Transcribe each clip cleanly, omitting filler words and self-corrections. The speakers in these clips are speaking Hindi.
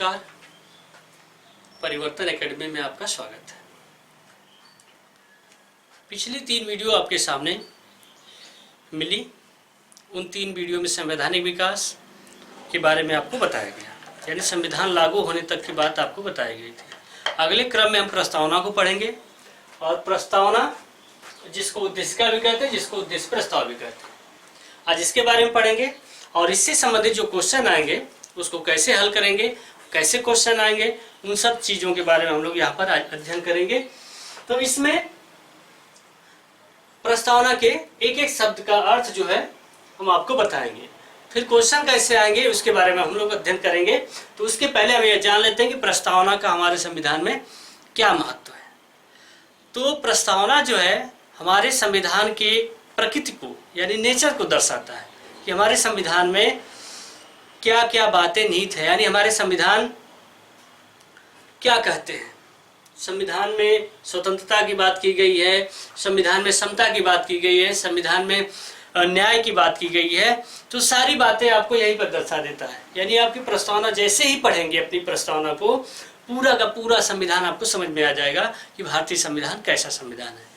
नमस्कार, परिवर्तन एकेडमी में आपका स्वागत है। पिछली 3 वीडियो आपके सामने मिली। उन 3 वीडियो में संवैधानिक विकास के बारे में आपको बताया गया, यानी संविधान लागू होने तक की बात आपको बताई गई थी। अगले क्रम में हम प्रस्तावना को पढ़ेंगे, और प्रस्तावना जिसको उद्देशिका भी कहते हैं, जिसको उद्देश्य प्रस्ताव भी कहते हैं, आज इसके बारे में पढ़ेंगे। और इससे संबंधित जो क्वेश्चन आएंगे उसको कैसे हल करेंगे, कैसे क्वेश्चन आएंगे, उन सब चीज़ों के बारे में हम लोग यहाँ पर अध्ययन करेंगे। तो इसमें प्रस्तावना के एक एक शब्द का अर्थ जो है हम आपको बताएंगे, फिर क्वेश्चन कैसे आएंगे उसके बारे में हम लोग अध्ययन करेंगे। तो उसके पहले हम ये जान लेते हैं कि प्रस्तावना का हमारे संविधान में क्या महत्व है। तो प्रस्तावना जो है हमारे संविधान के प्रकृति को, यानी नेचर को दर्शाता है कि हमारे संविधान में क्या क्या बातें निहित है, यानी हमारे संविधान क्या कहते हैं। संविधान में स्वतंत्रता की बात की गई है, संविधान में समता की बात की गई है, संविधान में न्याय की बात की गई है। तो सारी बातें आपको यहीं पर दर्शा देता है। यानी आपकी प्रस्तावना जैसे ही पढ़ेंगे अपनी प्रस्तावना को, पूरा का पूरा संविधान आपको समझ में आ जाएगा कि भारतीय संविधान कैसा संविधान है।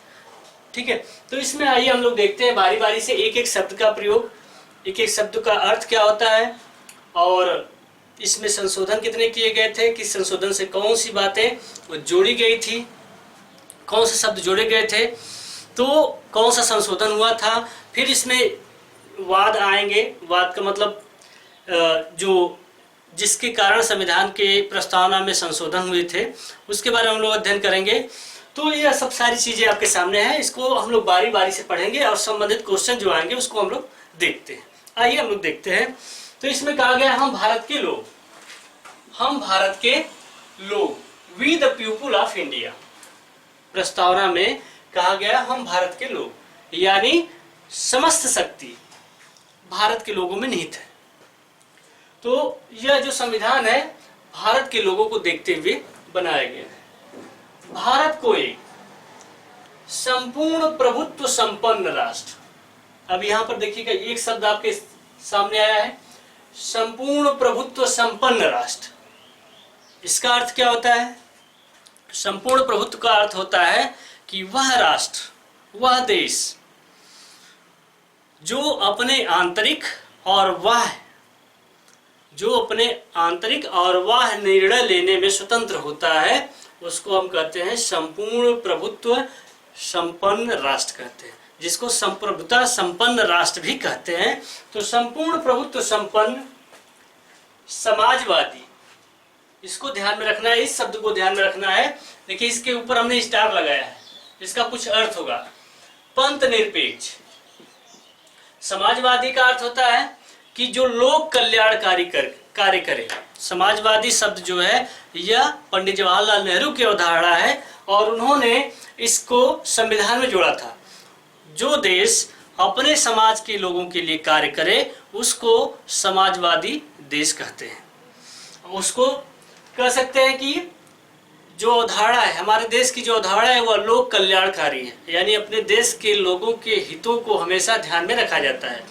ठीक है, तो इसमें आइए हम लोग देखते हैं बारी बारी से एक एक शब्द का प्रयोग, एक एक शब्द का अर्थ क्या होता है, और इसमें संशोधन कितने किए गए थे, किस संशोधन से कौन सी बातें जोड़ी गई थी, कौन से शब्द जोड़े गए थे, तो कौन सा संशोधन हुआ था। फिर इसमें वाद आएंगे। वाद का मतलब जो जिसके कारण संविधान के प्रस्तावना में संशोधन हुए थे उसके बारे में हम लोग अध्ययन करेंगे। तो यह सब सारी चीज़ें आपके सामने हैं, इसको हम लोग बारी बारी से पढ़ेंगे और संबंधित क्वेश्चन जो आएंगे उसको हम लोग देखते हैं। आइए हम लोग देखते हैं। तो इसमें कहा गया हम भारत के लोग, हम भारत के लोग, we the people of India. प्रस्तावना में कहा गया हम भारत के लोग, यानी समस्त शक्ति भारत के लोगों में निहित है। तो यह जो संविधान है भारत के लोगों को देखते हुए बनाया गया है। भारत को एक संपूर्ण प्रभुत्व संपन्न राष्ट्र। अब यहां पर देखिएगा एक शब्द आपके सामने आया है, संपूर्ण प्रभुत्व संपन्न राष्ट्र। इसका अर्थ क्या होता है? संपूर्ण प्रभुत्व का अर्थ होता है कि वह राष्ट्र, वह देश जो अपने आंतरिक और वाह निर्णय लेने में स्वतंत्र होता है, उसको हम कहते हैं संपूर्ण प्रभुत्व संपन्न राष्ट्र कहते हैं, जिसको संप्रभुता संपन्न राष्ट्र भी कहते हैं। तो संपूर्ण प्रभुत्व संपन्न समाजवादी, इसको ध्यान में रखना है, इस शब्द को ध्यान में रखना है। देखिए इसके ऊपर हमने स्टार लगाया है, इसका कुछ अर्थ होगा। पंथ निरपेक्ष समाजवादी का अर्थ होता है कि जो लोक कल्याणकारी कार्य करे। समाजवादी शब्द जो है यह पंडित जवाहरलाल नेहरू की अवधारणा है और उन्होंने इसको संविधान में जोड़ा था। जो देश अपने समाज के लोगों के लिए कार्य करे उसको समाजवादी देश कहते हैं। उसको कह सकते हैं कि जो अवधारणा है, हमारे देश की जो अवधारणा है वह लोक कल्याणकारी है, यानी अपने देश के लोगों के हितों को हमेशा ध्यान में रखा जाता है।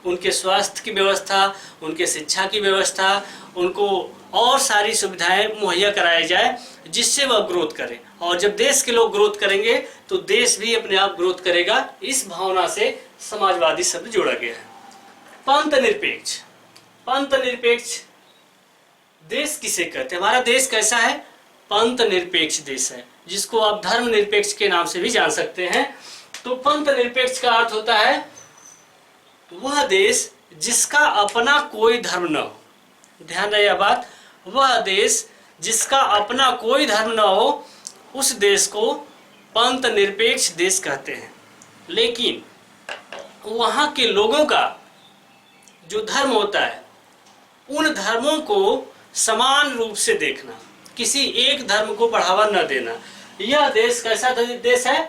उनके स्वास्थ्य की व्यवस्था, उनके शिक्षा की व्यवस्था, उनको और सारी सुविधाएं मुहैया कराई जाए जिससे वह ग्रोथ करे। और जब देश के लोग ग्रोथ करेंगे तो देश भी अपने आप ग्रोथ करेगा। इस भावना से समाजवादी शब्द जोड़ा गया है। पंथ निरपेक्ष, पंथ निरपेक्ष देश किसे कहते हैं? हमारा देश कैसा है? पंथ निरपेक्ष देश है, जिसको आप धर्म निरपेक्ष के नाम से भी जान सकते हैं। तो पंथ निरपेक्ष का अर्थ होता है वह देश जिसका अपना कोई धर्म न हो। ध्यान रहे यह बात, वह देश जिसका अपना कोई धर्म न हो उस देश को पंथ निरपेक्ष देश कहते हैं। लेकिन वहाँ के लोगों का जो धर्म होता है उन धर्मों को समान रूप से देखना, किसी एक धर्म को बढ़ावा न देना। यह देश कैसा देश है?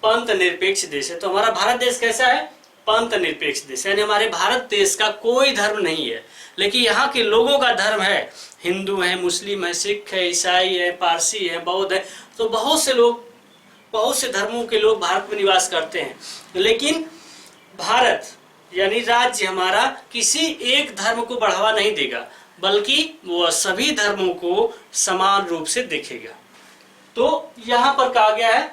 पंथ निरपेक्ष देश है। तो हमारा भारत देश कैसा है? पंथ निरपेक्ष देश, यानी हमारे भारत देश का कोई धर्म नहीं है, लेकिन यहाँ के लोगों का धर्म है। हिंदू है, मुस्लिम है, सिख है, ईसाई है, पारसी है, बौद्ध है। तो बहुत से लोग, बहुत से धर्मों के लोग भारत में निवास करते हैं। लेकिन भारत यानी राज्य हमारा किसी एक धर्म को बढ़ावा नहीं देगा। बल्कि वह सभी धर्मों को समान रूप से देखेगा। तो यहां पर कहा गया है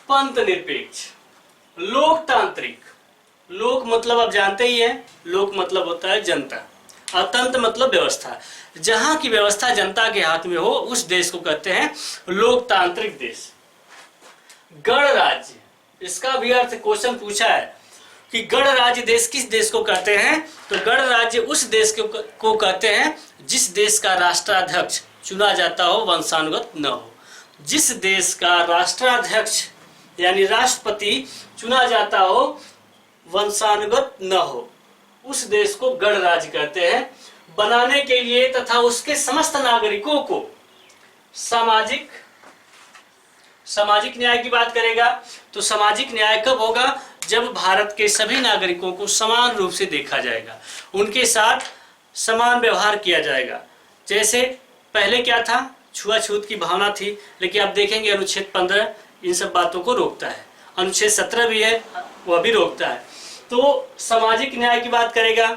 पंथ निरपेक्ष, लोकतांत्रिक। लोक मतलब आप जानते ही हैं, लोक मतलब होता है जनता, और तंत्र मतलब व्यवस्था। जहां की व्यवस्था जनता के हाथ में हो उस देश को कहते हैं लोकतांत्रिक देश। गणराज्य, इसका भी अर्थ क्वेश्चन पूछा है कि गणराज्य देश किस देश को कहते हैं, तो गणराज्य उस देश को कहते हैं जिस देश का राष्ट्राध्यक्ष चुना जाता हो वंशानुगत न हो। जिस देश का राष्ट्राध्यक्ष यानी राष्ट्रपति चुना जाता हो वंशानुगत न हो, उस देश को गणराज्य कहते हैं। बनाने के लिए तथा उसके समस्त नागरिकों को सामाजिक न्याय की बात करेगा। तो सामाजिक न्याय कब होगा, जब भारत के सभी नागरिकों को समान रूप से देखा जाएगा, उनके साथ समान व्यवहार किया जाएगा। जैसे पहले क्या था, छुआछूत की भावना थी, लेकिन आप देखेंगे अनुच्छेद 15 इन सब बातों को रोकता है, अनुच्छेद 17 भी है वह भी रोकता है। तो सामाजिक न्याय की बात करेगा,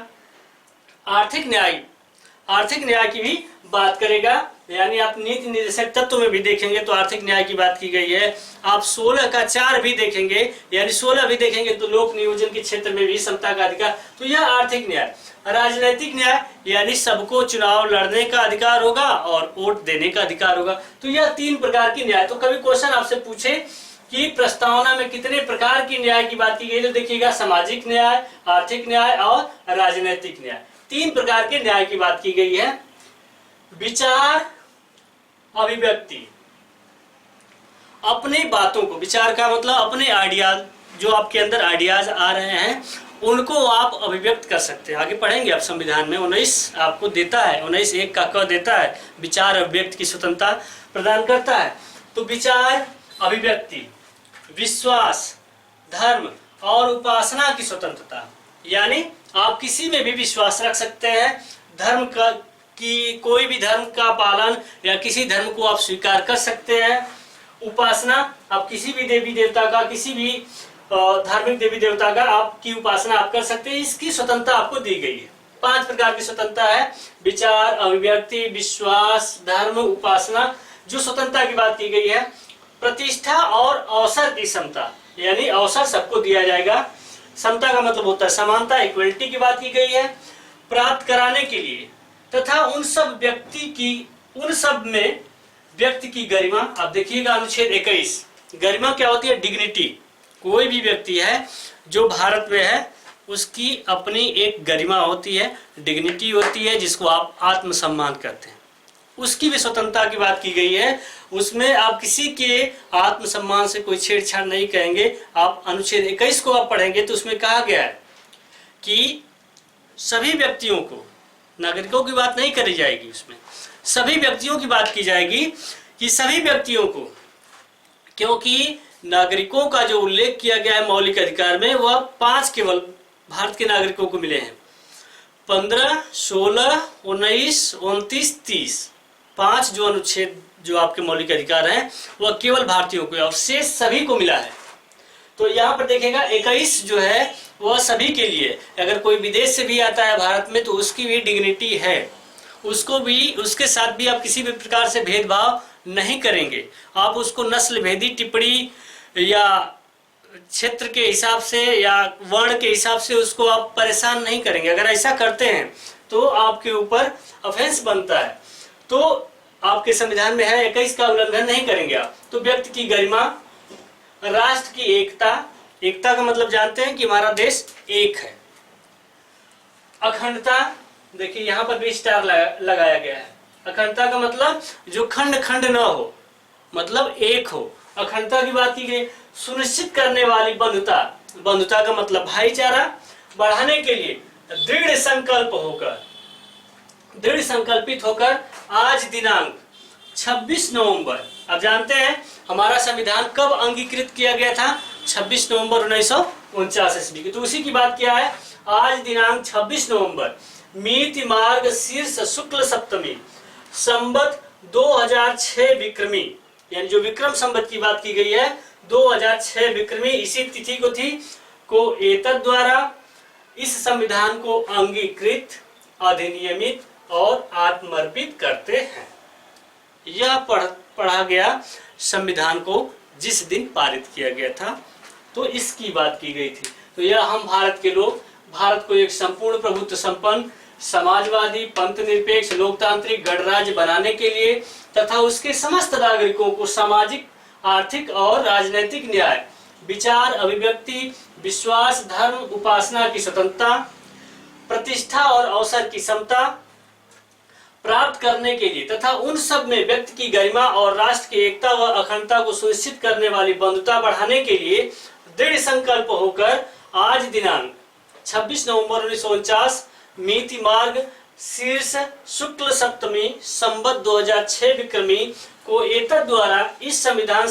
आर्थिक न्याय की भी बात करेगा। यानी आप नीति निर्देशक तत्व में भी देखेंगे तो आर्थिक न्याय की बात की गई है। आप 16 का 4 भी देखेंगे, यानी 16 भी देखेंगे तो लोक नियोजन के क्षेत्र में भी समता का अधिकार, तो यह आर्थिक न्याय। राजनीतिक न्याय यानी सबको चुनाव लड़ने का अधिकार होगा और वोट देने का अधिकार होगा। तो यह 3 प्रकार की न्याय। तो कभी क्वेश्चन आपसे पूछे कि प्रस्तावना में कितने प्रकार की न्याय की बात की गई, तो देखिएगा सामाजिक न्याय, आर्थिक न्याय और राजनीतिक न्याय, 3 प्रकार के न्याय की बात की गई है। विचार अभिव्यक्ति, अपने बातों को, विचार का मतलब अपने आइडियाज, जो आपके अंदर आइडियाज आ रहे हैं उनको आप अभिव्यक्त कर सकते हैं। आगे पढ़ेंगे आप संविधान में 19 आपको देता है, 19(1) का क देता है, विचार अभिव्यक्ति की स्वतंत्रता प्रदान करता है। तो विचार अभिव्यक्ति, विश्वास, धर्म और उपासना की स्वतंत्रता, यानी आप किसी में भी विश्वास रख सकते हैं, धर्म का कि कोई भी धर्म का पालन या किसी धर्म को आप स्वीकार कर सकते हैं। उपासना, आप किसी भी देवी देवता का, किसी भी धार्मिक देवी देवता का आपकी उपासना आप कर सकते हैं, इसकी स्वतंत्रता आपको दी गई है। 5 प्रकार की स्वतंत्रता है, विचार, अभिव्यक्ति, विश्वास, धर्म, उपासना। जो स्वतंत्रता की बात की गई है, प्रतिष्ठा और अवसर की समता, यानी अवसर सबको दिया जाएगा। समता का मतलब होता है समानता, इक्वलिटी की बात की गई है। प्राप्त कराने के लिए तथा उन सब में व्यक्ति की गरिमा, आप देखिएगा अनुच्छेद 21। गरिमा क्या होती है, डिग्निटी। कोई भी व्यक्ति है जो भारत में है उसकी अपनी एक गरिमा होती है, डिग्निटी होती है, जिसको आप आत्मसम्मान कहते हैं। उसकी भी स्वतंत्रता की बात की गई है। उसमें आप किसी के आत्मसम्मान से कोई छेड़छाड़ नहीं करेंगे। आप अनुच्छेद 21 को आप पढ़ेंगे तो उसमें कहा गया है कि सभी व्यक्तियों को, नागरिकों की बात नहीं करी जाएगी, उसमें सभी व्यक्तियों की बात की जाएगी कि सभी व्यक्तियों को, क्योंकि नागरिकों का जो उल्लेख किया गया है मौलिक अधिकार में वह 5 केवल भारत के नागरिकों को मिले हैं। 15, 16, 19, 29, 30, 5 जो अनुच्छेद जो आपके मौलिक अधिकार हैं वह केवल भारतीयों को और शेष सभी को मिला है। तो यहाँ पर देखेगा 21 जो है वह सभी के लिए। अगर कोई विदेश से भी आता है भारत में तो उसकी भी डिग्निटी है, उसको भी, उसके साथ भी आप किसी भी प्रकार से भेदभाव नहीं करेंगे। आप उसको नस्ल भेदी टिप्पणी या क्षेत्र के हिसाब से या वर्ण के हिसाब से उसको आप परेशान नहीं करेंगे। अगर ऐसा करते हैं तो आपके ऊपर ऑफेंस बनता है। तो आपके संविधान में है 21 का उल्लंघन नहीं करेंगे आप। तो व्यक्ति की गरिमा, राष्ट्र की एकता, एकता का मतलब जानते हैं कि हमारा देश एक है। अखंडता, देखिए यहाँ पर भी स्टार लगाया गया है। अखंडता का मतलब जो खंड खंड न हो, मतलब एक हो, अखंडता की बात की गई। सुनिश्चित करने वाली बंधुता, बंधुता का मतलब भाईचारा बढ़ाने के लिए दृढ़ संकल्पित होकर आज दिनांक 26 नवंबर, आप जानते हैं हमारा संविधान कब अंगीकृत किया गया था, 26 नवंबर 1949 ईस्वी की। तो उसी की बात किया है। आज दिनांक 26 नवंबर मिति मार्ग शीर्ष शुक्ल सप्तमी संवत 2006 विक्रमी, यानी जो विक्रम संवत की बात की गई है 2006 विक्रमी, इसी तिथि को थी को एतद द्वारा इस संविधान को अंगीकृत, अधिनियमित और आत्मर्पित करते हैं। यह पढ़ा गया संविधान को जिस दिन पारित किया गया था, तो इसकी बात की गई थी। तो यह हम भारत के लोग भारत को एक संपूर्ण प्रभुत्व संपन्न समाजवादी पंथ निरपेक्ष लोकतांत्रिक गणराज्य बनाने के लिए तथा उसके समस्त नागरिकों को सामाजिक आर्थिक और राजनीतिक न्याय, विचार अभिव्यक्ति, विश्वास, धर्म, उपासना की स्वतंत्रता, प्रतिष्ठा और अवसर की समता प्राप्त करने के लिए तथा उन सब में व्यक्ति की गरिमा और राष्ट्र की एकता व अखंडता को सुनिश्चित करने वाली बंधुता बढ़ाने के लिए दृढ़ संकल्प होकर आज दिनांक 26 नवंबर 1949 मिति मार्ग शीर्ष शुक्ल सप्तमी संवत 2006 विक्रमी को एतद द्वारा इस संविधान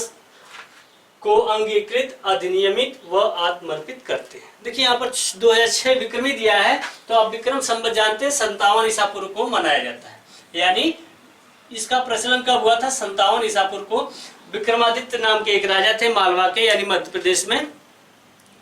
को अंगीकृत, अधिनियमित व आत्मर्पित करते हैं। देखिए यहाँ पर 2006 विक्रमी दिया है, तो आप विक्रम संवत जानते हैं 57 ईसा पूर्व को मनाया जाता है। यानी इसका प्रचलन कब हुआ था? 57 ईसा पूर्व को। विक्रमादित्य नाम के एक राजा थे मालवा के, यानी मध्य प्रदेश में।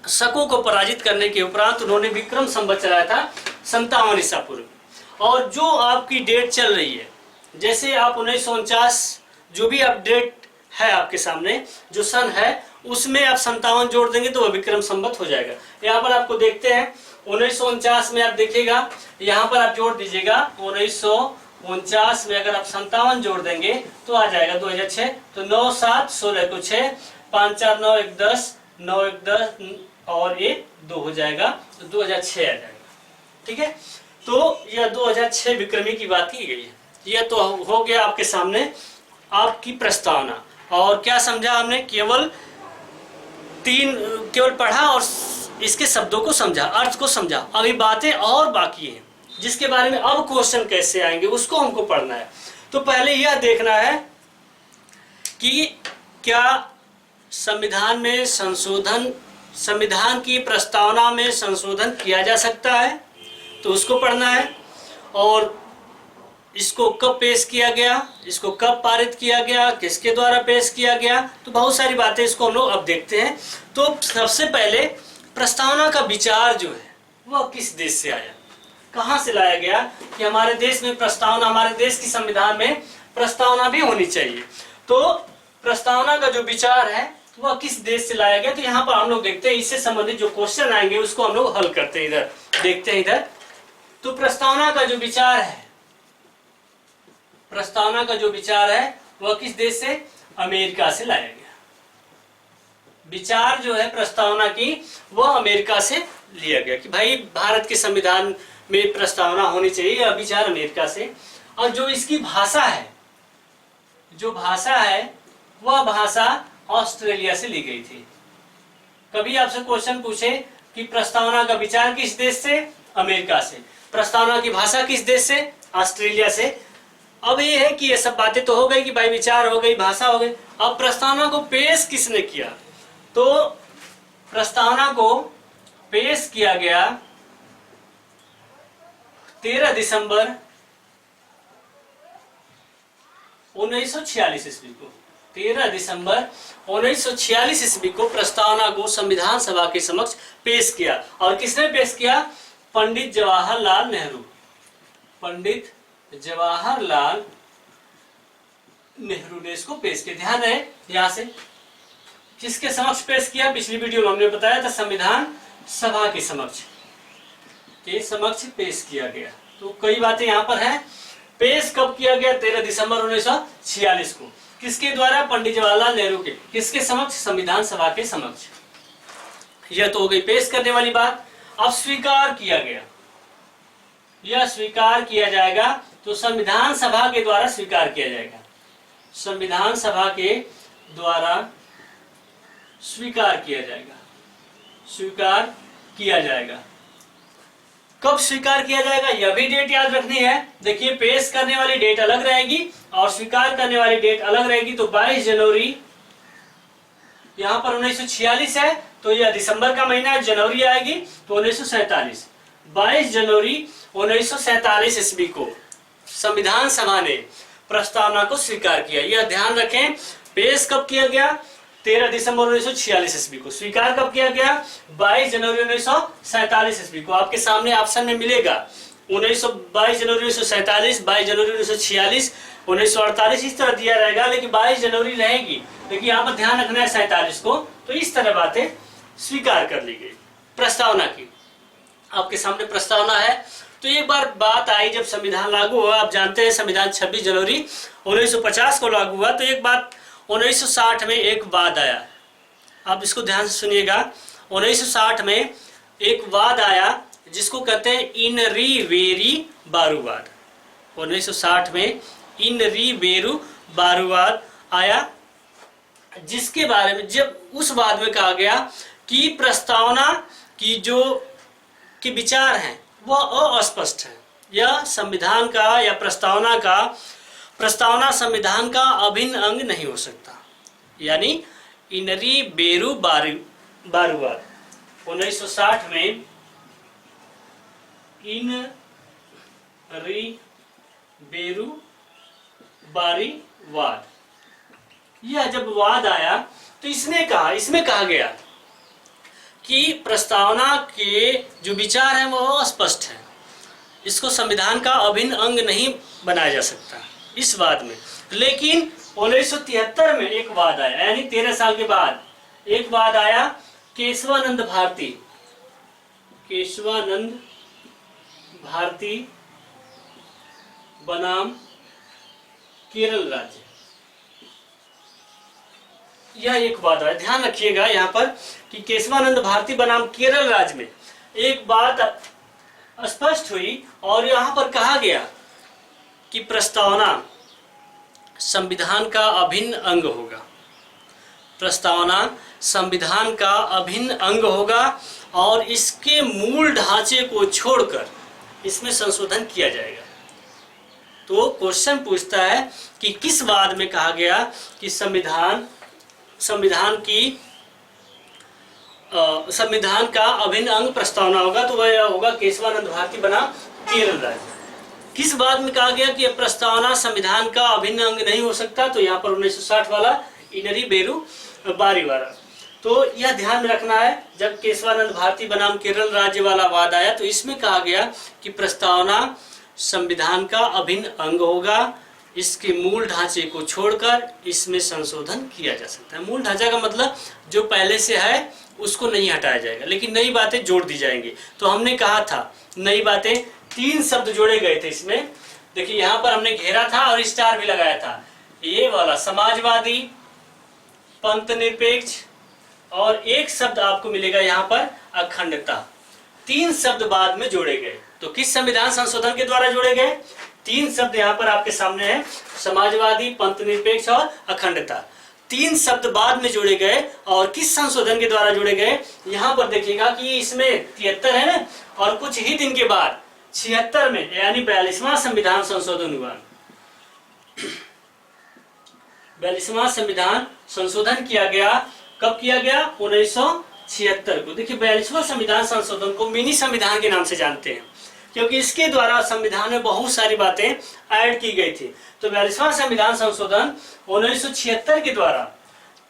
शकों को पराजित करने के उपरांत उन्होंने विक्रम संवत चलाया था 57 ईसा पूर्व। और जो आपकी डेट चल रही है, जैसे आप 1949 जो भी आप डेट है आपके सामने जो सन है, उसमें आप 57 जोड़ देंगे तो वह विक्रम संवत हो जाएगा। यहाँ पर आपको देखते हैं 1949 में आप देखिएगा, यहाँ पर आप जोड़ दीजिएगा 1949 में अगर आप 57 जोड़ देंगे तो आ जाएगा 2006। तो 9 7 16 को 6 5 4 9 1 10 9 1 10 और ये 2 हो जाएगा, तो 2006 आ जाएगा। ठीक है, तो यह 2006 विक्रमी की बात की गई है। यह तो हो गया आपके सामने आपकी प्रस्तावना। और क्या समझा हमने? केवल पढ़ा और इसके शब्दों को समझा, अर्थ को समझा। अभी बातें और बाकी हैं जिसके बारे में अब क्वेश्चन कैसे आएंगे उसको हमको पढ़ना है। तो पहले यह देखना है कि क्या संविधान में संशोधन, संविधान की प्रस्तावना में संशोधन किया जा सकता है, तो उसको पढ़ना है। और इसको कब पेश किया गया, इसको कब पारित किया गया, किसके द्वारा पेश किया गया, तो बहुत सारी बातें इसको हम लोग अब देखते हैं। तो सबसे पहले प्रस्तावना का विचार जो है वह किस देश से आया, कहाँ से लाया गया कि हमारे देश में प्रस्तावना, हमारे देश की संविधान में प्रस्तावना भी होनी चाहिए। तो प्रस्तावना का जो विचार है वह किस देश से लाया गया, तो यहाँ पर हम लोग देखते हैं। इससे संबंधित जो क्वेश्चन आएंगे उसको हम लोग हल करते हैं। इधर देखते हैं, इधर तो प्रस्तावना का जो विचार है, प्रस्तावना का जो विचार है वह किस देश से? अमेरिका से लाया गया। विचार जो है प्रस्तावना की वह अमेरिका से लिया गया कि भाई भारत के संविधान में प्रस्तावना होनी चाहिए, यह विचार अमेरिका से। और जो इसकी भाषा है, जो भाषा है वह भाषा ऑस्ट्रेलिया से ली गई थी। कभी आपसे क्वेश्चन पूछे कि प्रस्तावना का विचार किस देश से? अमेरिका से। प्रस्तावना की भाषा किस देश से? ऑस्ट्रेलिया से। अब ये है कि ये सब बातें तो हो गई कि भाई विचार हो गई, भाषा हो गई। अब प्रस्तावना को पेश किसने किया? तो प्रस्तावना को पेश किया गया 13 दिसंबर 1946 ईस्वी को। 13 दिसंबर 1946 ईस्वी को प्रस्तावना को संविधान सभा के समक्ष पेश किया। और किसने पेश किया? पंडित जवाहरलाल नेहरू। पंडित जवाहरलाल नेहरू ने इसको पेश किया। ध्यान है यहां से किसके समक्ष पेश किया? पिछली वीडियो में हमने बताया था संविधान सभा के समक्ष पेश किया गया। तो कई बातें यहां पर हैं। पेश कब किया गया? 13 दिसंबर 1946 को। किसके द्वारा? पंडित जवाहरलाल नेहरू के। किसके समक्ष? संविधान सभा के समक्ष। यह तो हो गई पेश करने वाली बात। अब स्वीकार किया गया, यह स्वीकार किया जाएगा तो संविधान सभा के द्वारा स्वीकार किया जाएगा। संविधान सभा के द्वारा स्वीकार किया जाएगा, स्वीकार किया जाएगा। कब स्वीकार किया जाएगा यह भी डेट याद रखनी है। देखिए पेश करने वाली डेट अलग रहेगी और स्वीकार करने वाली डेट अलग रहेगी। तो 22 जनवरी, यहाँ पर 1946 है तो यह दिसंबर का महीना है, जनवरी आएगी तो 1947। 22 जनवरी 1947 ईस्वी को संविधान सभा ने प्रस्तावना को स्वीकार किया। यह ध्यान रखें, पेश कब किया गया? 13 दिसंबर 1946 ईस्वी को। स्वीकार कब किया गया? 22 जनवरी 1947 ईस्वी को। आपके सामने ऑप्शन में मिलेगा 22 जनवरी 1947, 22 जनवरी 1946, 1948 इस तरह दिया रहेगा, लेकिन 22 जनवरी रहेगी, लेकिन यहाँ पर ध्यान रखना है 47 को। तो इस तरह बातें स्वीकार कर ली गई। प्रस्तावना की आपके सामने प्रस्तावना है। तो एक बार बात आई जब संविधान लागू हुआ, आप जानते हैं संविधान 26 जनवरी 1950 को लागू हुआ। तो एक बात 1960 में एक वाद आया, आप इसको ध्यान से सुनिएगा। 1960 में एक वाद आया जिसको कहते हैं इन री वेरी बारूवाद। 1960 में इन री वेरू बारूवाद आया, जिसके बारे में जब उस वाद में कहा गया कि प्रस्तावना की जो के विचार हैं वह अस्पष्ट है, या संविधान का या प्रस्तावना संविधान का अभिन्न अंग नहीं हो सकता, यानी इनरी बेरू बारूवाद। 1960 में इन री बेरू बारीवाद, यह जब वाद आया तो इसमें कहा गया कि प्रस्तावना के जो विचार हैं वो अस्पष्ट है, इसको संविधान का अभिन्न अंग नहीं बनाया जा सकता इस वाद में। लेकिन 1973 में एक वाद आया, यानी 13 साल के बाद एक वाद आया केशवानंद भारती बनाम केरल राज्य, यह एक वाद है। ध्यान रखिएगा यहाँ पर कि केशवानंद भारती बनाम केरल राज्य में एक बात स्पष्ट हुई, और यहाँ पर कहा गया कि प्रस्तावना संविधान का अभिन्न अंग होगा। प्रस्तावना संविधान का अभिन्न अंग होगा और इसके मूल ढांचे को छोड़कर इसमें संशोधन किया जाएगा। तो क्वेश्चन पूछता है कि किस वाद में कहा गया कि संविधान का अभिन्न अंग प्रस्तावना होगा, तो वह होगा केशवानंद भारती बनाम केरल राज्य। किस बात में कहा गया कि प्रस्तावना संविधान का अभिन्न अंग नहीं हो सकता, तो यहाँ पर 1960 वाला इनरी बेरू बारीवाला। तो यह ध्यान में रखना है, जब केशवानंद भारती बनाम केरल राज्य वाला वाद आया तो इसमें कहा गया कि प्रस्तावना संविधान का अभिन्न अंग होगा, इसके मूल ढांचे को छोड़कर इसमें संशोधन किया जा सकता है। मूल ढांचा का मतलब जो पहले से है उसको नहीं हटाया जाएगा, लेकिन नई बातें जोड़ दी जाएंगी। तो हमने कहा था नई बातें, 3 शब्द जोड़े गए थे इसमें। देखिए यहाँ पर हमने घेरा था और स्टार भी लगाया था, ये वाला समाजवादी, पंथ निरपेक्ष, और एक शब्द आपको मिलेगा यहाँ पर अखंडता। 3 शब्द बाद में जोड़े गए। तो किस संविधान संशोधन के द्वारा जोड़े गए? 3 शब्द यहाँ पर आपके सामने है, समाजवादी, पंथ निरपेक्ष और अखंडता। 3 शब्द बाद में जोड़े गए, और किस संशोधन के द्वारा जोड़े गए? यहाँ पर देखिएगा कि इसमें 73 है ना, और कुछ ही दिन के बाद 76 में यानी 42वां संविधान संशोधन हुआ। 42वां संविधान संशोधन किया गया। कब किया गया? 1976 को। देखिए 42वां संविधान संशोधन को मिनी संविधान के नाम से जानते हैं, क्योंकि इसके द्वारा संविधान में बहुत सारी बातें ऐड की गई थी। तो 42वां संविधान संशोधन 1976 के द्वारा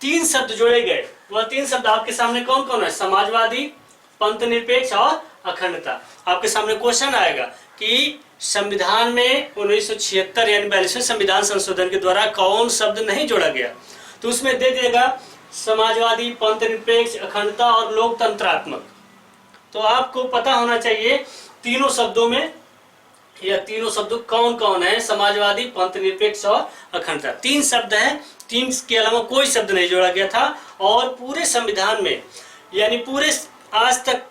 3 शब्द जोड़े गए। वह 3 शब्द आपके सामने कौन कौन है? समाजवादी, पंथ निरपेक्ष और अखंडता। आपके सामने क्वेश्चन आएगा कि संविधान में 1976 यानी 42वें संविधान संशोधन के द्वारा कौन शब्द नहीं जोड़ा गया? तो उसमें दे देगा समाजवादी, पंथ निरपेक्ष, अखंडता और लोकतंत्रात्मक। तो आपको पता होना चाहिए तीनों शब्दों में, या तीनों शब्द कौन कौन है? समाजवादी, पंथ निरपेक्ष और अखंडता। 3 शब्द हैं, 3 के अलावा कोई शब्द नहीं जोड़ा गया था। और पूरे संविधान में, यानी पूरे आज तक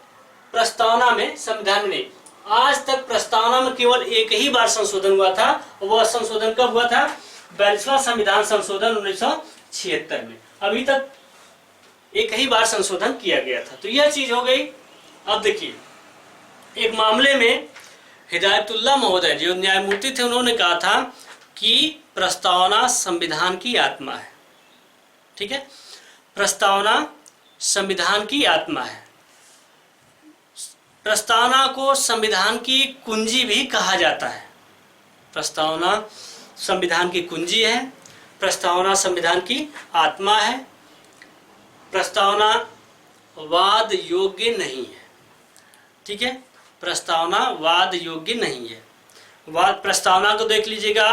प्रस्तावना में, संविधान में आज तक प्रस्तावना में केवल एक ही बार संशोधन हुआ था। वह संशोधन कब हुआ था? 42वां संविधान संशोधन 1976 में। अभी तक एक ही बार संशोधन किया गया था। तो यह चीज हो गई। अब देखिए, एक मामले में हिदायतुल्लाह महोदय जो न्यायमूर्ति थे, उन्होंने कहा था कि प्रस्तावना संविधान की आत्मा है। ठीक है, प्रस्तावना संविधान की आत्मा है। प्रस्तावना को संविधान की कुंजी भी कहा जाता है। प्रस्तावना संविधान की कुंजी है, प्रस्तावना संविधान की आत्मा है, प्रस्तावना वाद योग्य नहीं है। ठीक है, प्रस्तावना वाद योग्य नहीं है। वाद प्रस्तावना को देख लीजिएगा,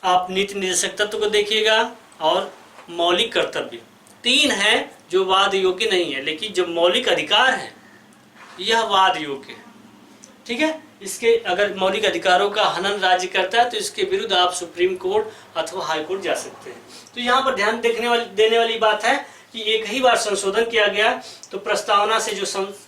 आप नीति निर्देशक तत्व को देखिएगा और मौलिक कर्तव्य, 3 हैं जो वाद योग्य नहीं है, लेकिन जो मौलिक अधिकार है यह वाद योग्य है। ठीक है, इसके अगर मौलिक अधिकारों का हनन राज्य करता है तो इसके विरुद्ध आप सुप्रीम कोर्ट अथवा हाई कोर्ट जा सकते हैं। तो यहाँ पर ध्यान देने वाली बात है कि एक ही बार संशोधन किया गया, तो प्रस्तावना से जो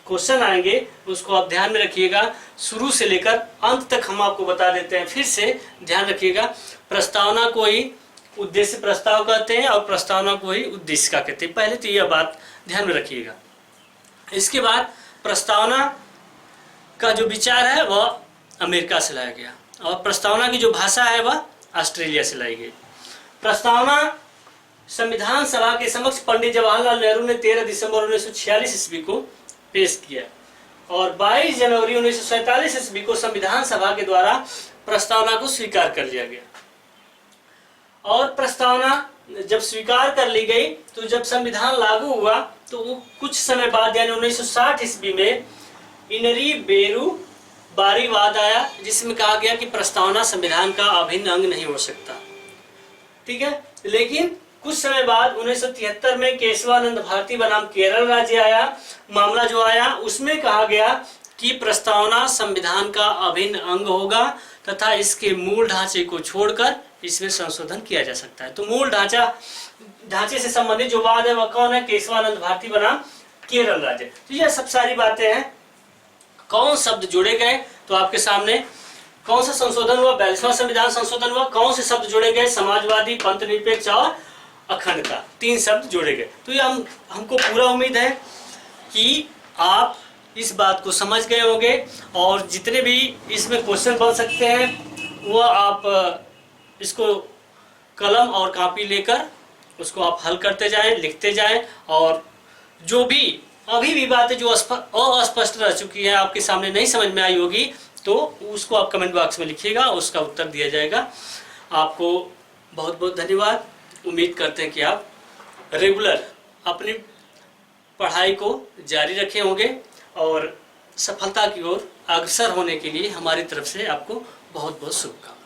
क्वेश्चन आएंगे उसको आप ध्यान में रखिएगा। शुरू से लेकर अंत तक हम आपको बता देते हैं, फिर से ध्यान रखिएगा। प्रस्तावना को ही उद्देश्य प्रस्ताव कहते हैं और प्रस्तावना को ही उद्देश्य का कहते हैं, पहले तो यह बात ध्यान में रखिएगा। इसके बाद प्रस्तावना का जो विचार है वह अमेरिका से लाया गया और प्रस्तावना की जो भाषा है वह ऑस्ट्रेलिया से लाई गई। प्रस्तावना संविधान सभा के समक्ष पंडित जवाहरलाल नेहरू ने 13 दिसंबर 1946 ईस्वी को पेश किया और 22 जनवरी 1947 ईस्वी को संविधान सभा के द्वारा प्रस्तावना को स्वीकार कर लिया गया। और प्रस्तावना जब स्वीकार कर ली गई तो जब संविधान लागू हुआ तो कुछ समय बाद यानी 1960 ईस्वी में इनरी बेरू बारी वाद आया, जिसमें कहा गया कि प्रस्तावना संविधान का अभिन्न अंग नहीं हो सकता। ठीक है, लेकिन कुछ समय बाद 1973 में केशवानंद भारती बनाम केरल राज्य आया, मामला जो आया उसमें कहा गया कि प्रस्तावना संविधान का अभिन्न अंग होगा तथा इसके मूल ढांचे को छोड़कर इसमें संशोधन किया जा सकता है। तो मूल ढांचे से संबंधित जो वाद है वह कौन है? केशवानंद भारती बनाम केरल राज्य। तो यह सब सारी बातें हैं। कौन शब्द जोड़े गए तो आपके सामने कौन सा संशोधन हुआ? 42वां संविधान संशोधन हुआ। कौन से शब्द जोड़े गए? समाजवादी, पंथ निरपेक्ष और अखंडता, 3 शब्द जोड़े गए। तो ये हमको पूरा उम्मीद है कि आप इस बात को समझ गए होंगे और जितने भी इसमें क्वेश्चन बन सकते हैं वो आप इसको कलम और कॉपी लेकर उसको आप हल करते जाएं, लिखते जाएं और जो भी अभी भी बातें जो अस्पष्ट रह चुकी है, आपके सामने नहीं समझ में आई होगी, तो उसको आप कमेंट बॉक्स में लिखिएगा, उसका उत्तर दिया जाएगा। आपको बहुत बहुत धन्यवाद। उम्मीद करते हैं कि आप रेगुलर अपनी पढ़ाई को जारी रखे होंगे और सफलता की ओर अग्रसर होने के लिए हमारी तरफ से आपको बहुत बहुत शुभकामनाएं।